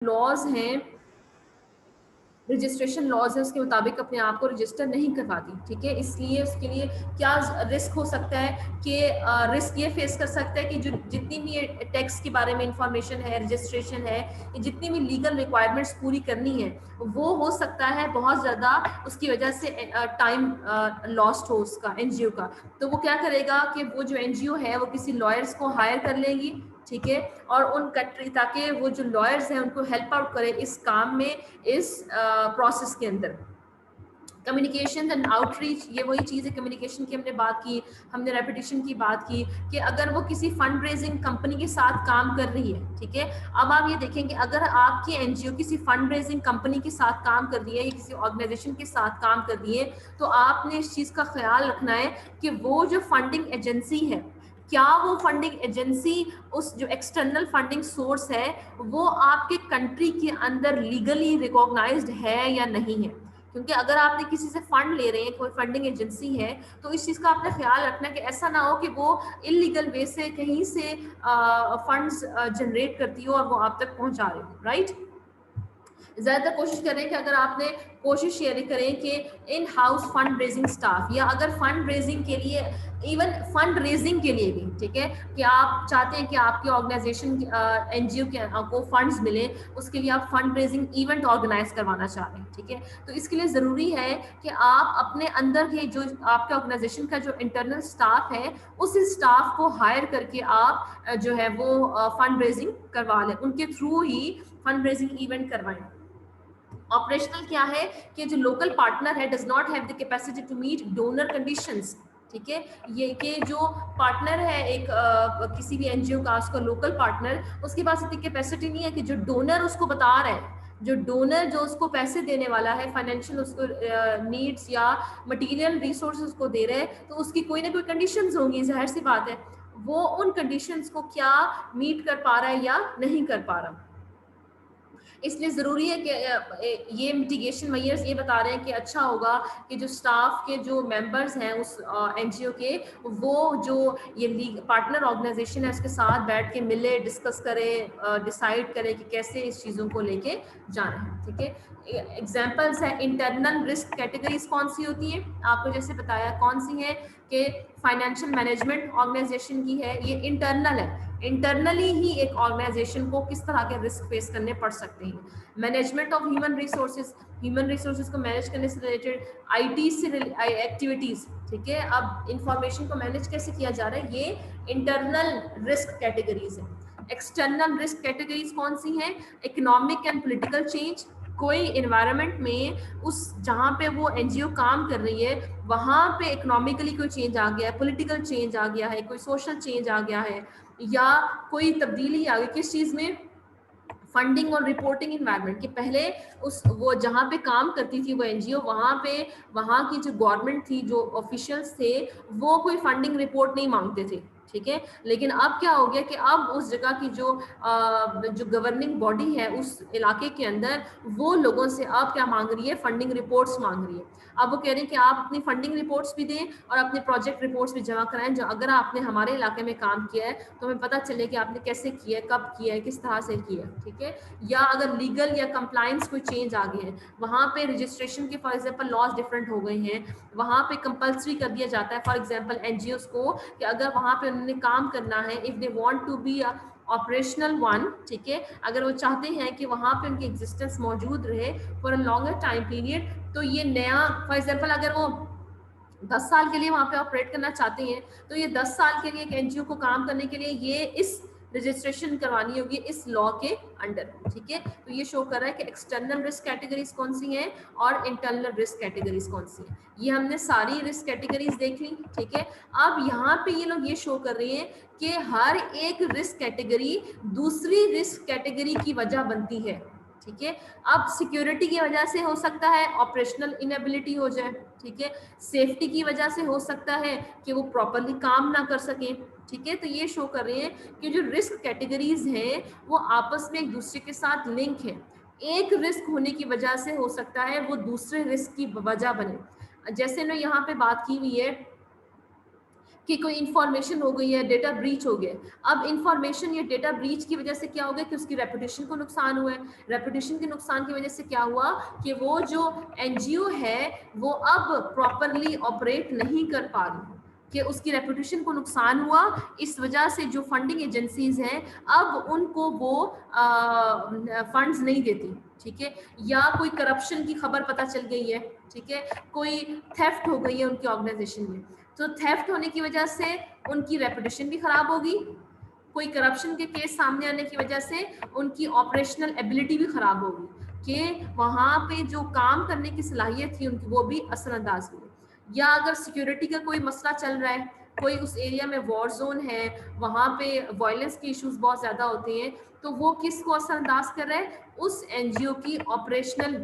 Laws हैं, registration laws है, उसके मुताबिक अपने आप को रजिस्टर नहीं करवाती, ठीक है। इसलिए उसके लिए क्या रिस्क हो सकता है कि रिस्क ये फेस कर सकता है कि जो जितनी भी टैक्स के बारे में इंफॉर्मेशन है, रजिस्ट्रेशन है, ये जितनी भी लीगल रिक्वायरमेंट्स पूरी करनी है, वो हो सकता है बहुत ज़्यादा उसकी वजह से टाइम लॉस्ट हो उसका एनजीओ का। तो वो क्या करेगा कि वो जो एनजीओ है वो किसी लॉयर्स को हायर कर लेंगी, ठीक है, और उन कंट्री ताकि वो जो लॉयर्स हैं उनको हेल्प आउट करे इस काम में, इस प्रोसेस के अंदर। कम्युनिकेशन एंड आउटरीच, ये वही चीज़ है, कम्युनिकेशन की हमने बात की, हमने रेपुटेशन की बात की कि अगर वो किसी फंड रेजिंग कंपनी के साथ काम कर रही है, ठीक है। अब आप ये देखेंगे अगर आपकी एनजीओ किसी फंड रेजिंग कंपनी के साथ काम कर रही है या किसी ऑर्गेनाइजेशन के साथ काम कर रही है, तो आपने इस चीज़ का ख्याल रखना है कि वो जो फंडिंग एजेंसी है, क्या वो फंडिंग एजेंसी, उस जो एक्सटर्नल फंडिंग सोर्स है, वो आपके कंट्री के अंदर लीगली रिकॉग्नाइज्ड है या नहीं है। क्योंकि अगर आपने किसी से फंड ले रहे हैं, कोई फंडिंग एजेंसी है, तो इस चीज़ का आपने ख्याल रखना कि ऐसा ना हो कि वो इलीगल वे से कहीं से फंड्स जनरेट करती हो और वो आप तक पहुंचा रहे हो, राइट। ज़्यादातर कोशिश करें कि अगर आपने कोशिश ये करें कि in house fund raising staff, या अगर फंड रेजिंग के लिए, इवन फंड रेजिंग के लिए भी, ठीक है, कि आप चाहते हैं कि आपकी ऑर्गेनाइजेशन एनजीओ को फंड्स मिले, उसके लिए आप फंड रेजिंग इवेंट ऑर्गेनाइज करवाना चाह रहे हैं, ठीक है। तो इसके लिए ज़रूरी है कि आप अपने अंदर के जो आपके ऑर्गेनाइजेशन का जो इंटरनल स्टाफ है, उस स्टाफ को हायर करके आप जो है वो फंड रेजिंग करवा लें, उनके थ्रू ही फंड रेजिंग इवेंट करवाएं। ऑपरेशनल क्या है कि जो लोकल पार्टनर है does not have the capacity to meet donor conditions, ठीक है। ये कि जो पार्टनर है एक किसी भी एनजीओ का, उसका लोकल पार्टनर, उसके पास इतनी कैपेसिटी नहीं है कि जो डोनर उसको बता रहा है, जो डोनर जो उसको पैसे देने वाला है, फाइनेंशियल उसको नीड्स या मटेरियल रिसोर्सेज उसको दे रहे हैं, तो उसकी कोई ना कोई कंडीशंस होंगी, जाहिर सी बात है। वो उन कंडीशंस को क्या मीट कर पा रहा है या नहीं कर पा रहा। इसलिए ज़रूरी है कि ये मिटिगेशन मेजर्स ये बता रहे हैं कि अच्छा होगा कि जो स्टाफ के जो मेंबर्स हैं उस एनजीओ के, वो जो ये पार्टनर ऑर्गेनाइजेशन है उसके साथ बैठ के मिले, डिस्कस करें, डिसाइड करें कि कैसे इस चीज़ों को लेके जाना है, ठीक है। एग्जाम्पल्स है, इंटरनल रिस्क कैटेगरीज कौन सी होती है, आपको जैसे बताया कौन सी है कि फाइनेंशियल मैनेजमेंट ऑर्गेनाइजेशन की है, ये इंटरनल है। इंटरनली ही एक ऑर्गेनाइजेशन को किस तरह के रिस्क फेस करने पड़ सकते हैं। Management of human resources, human resources को मैनेज करने से रिलेटेड आईटी से एक्टिविटीज, ठीक है। अब इंफॉर्मेशन को मैनेज कैसे किया जा रहा है, ये इंटरनल रिस्क कैटेगरीज है। एक्सटर्नल रिस्क कैटेगरीज कौन सी हैं, इकोनॉमिक एंड पॉलिटिकल चेंज, कोई इन्वायरमेंट में उस जहाँ पे वो एनजीओ काम कर रही है वहाँ पे इकोनॉमिकली कोई चेंज आ गया है, पॉलिटिकल चेंज आ गया है, कोई सोशल चेंज आ गया है, या कोई तब्दीली आ गई किस चीज़ में, फंडिंग और रिपोर्टिंग इन्वायरमेंट के पहले उस वो जहाँ पे काम करती थी वो एनजीओ, वहाँ पे वहाँ की जो गवर्नमेंट थी, जो ऑफिशियल्स थे, वो कोई फंडिंग रिपोर्ट नहीं मांगते थे, ठीक है। लेकिन अब क्या हो गया कि अब उस जगह की जो गवर्निंग बॉडी है उस इलाके के अंदर, वो लोगों से अब क्या मांग रही है, फंडिंग रिपोर्ट्स मांग रही है। अब वो कह रहे हैं कि आप अपनी फंडिंग रिपोर्ट्स भी दें और अपने प्रोजेक्ट रिपोर्ट्स भी जमा कराएं, जो अगर आपने हमारे इलाके में काम किया है तो हमें पता चले कि आपने कैसे किया है, कब किया है, किस तरह से किया है, ठीक है। या अगर लीगल या कंप्लाइंस कोई चेंज आ गए हैं, वहाँ पे रजिस्ट्रेशन के फॉर एग्जांपल लॉज डिफरेंट हो गए हैं, वहाँ पे कंपल्सरी कर दिया जाता है फॉर एग्जांपल एनजीओस को कि अगर वहाँ पे उन्होंने काम करना है, if they want to be operational one, ठीक है, अगर वो चाहते हैं कि वहाँ पे उनकी एग्जिस्टेंस मौजूद रहे for a longer time period, तो ये नया फॉर एग्जांपल अगर वो 10 साल के लिए वहाँ पे ऑपरेट करना चाहते हैं, तो ये 10 साल के लिए एक एनजीओ को काम करने के लिए ये इस रजिस्ट्रेशन करवानी होगी इस लॉ के अंडर, ठीक है। तो ये शो कर रहा है कि एक्सटर्नल रिस्क कैटेगरीज कौन सी हैं और इंटरनल रिस्क कैटेगरीज कौन सी हैं। ये हमने सारी रिस्क कैटेगरीज देख ली, ठीक है। अब यहाँ पे ये लोग ये शो कर रहे हैं कि हर एक रिस्क कैटेगरी दूसरी रिस्क कैटेगरी की वजह बनती है, ठीक है। अब सिक्योरिटी की वजह से हो सकता है ऑपरेशनल इनएबिलिटी हो जाए, ठीक है। सेफ्टी की वजह से हो सकता है कि वो प्रॉपरली काम ना कर सकें, ठीक है। तो ये शो कर रहे हैं कि जो रिस्क कैटेगरीज हैं वो आपस में एक दूसरे के साथ लिंक है। एक रिस्क होने की वजह से हो सकता है वो दूसरे रिस्क की वजह बने। जैसे ना यहाँ पे बात की हुई है कि कोई इंफॉर्मेशन हो गई है, डेटा ब्रीच हो गया। अब इंफॉर्मेशन या डेटा ब्रीच की वजह से क्या हो गया कि उसकी रेपुटेशन को नुकसान हुआ है। रेपुटेशन के नुकसान की वजह से क्या हुआ कि वो जो एनजीओ है वो अब प्रॉपरली ऑपरेट नहीं कर पा रही, कि उसकी रेपुटेशन को नुकसान हुआ। इस वजह से जो फंडिंग एजेंसीज हैं अब उनको वो फंड्स नहीं देती, ठीक है। या कोई करप्शन की खबर पता चल गई है, ठीक है, कोई थेफ्ट हो गई है उनकी ऑर्गेनाइजेशन में, तो थेफ्ट होने की वजह से उनकी रेपुटेशन भी खराब होगी। कोई करप्शन के केस सामने आने की वजह से उनकी ऑपरेशनल एबिलिटी भी खराब होगी, कि वहां पे जो काम करने की सलाहियत थी उनकी वो भी असरअंदाज हुई। या अगर सिक्योरिटी का कोई मसला चल रहा है, कोई उस एरिया में वॉर जोन है, वहां पे वायलेंस के इश्यूज बहुत ज्यादा होते हैं, तो वो किसको असरअंदाज कर रहा है, उस एनजीओ की ऑपरेशनल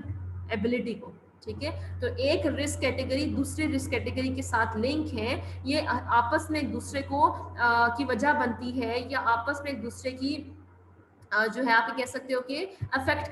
एबिलिटी को, ठीक है। तो एक रिस्क कैटेगरी दूसरे रिस्क कैटेगरी के साथ लिंक है, ये आपस में एक दूसरे को की वजह बनती है, या आपस में एक दूसरे की जो है आप कह सकते हो कि अफेक्ट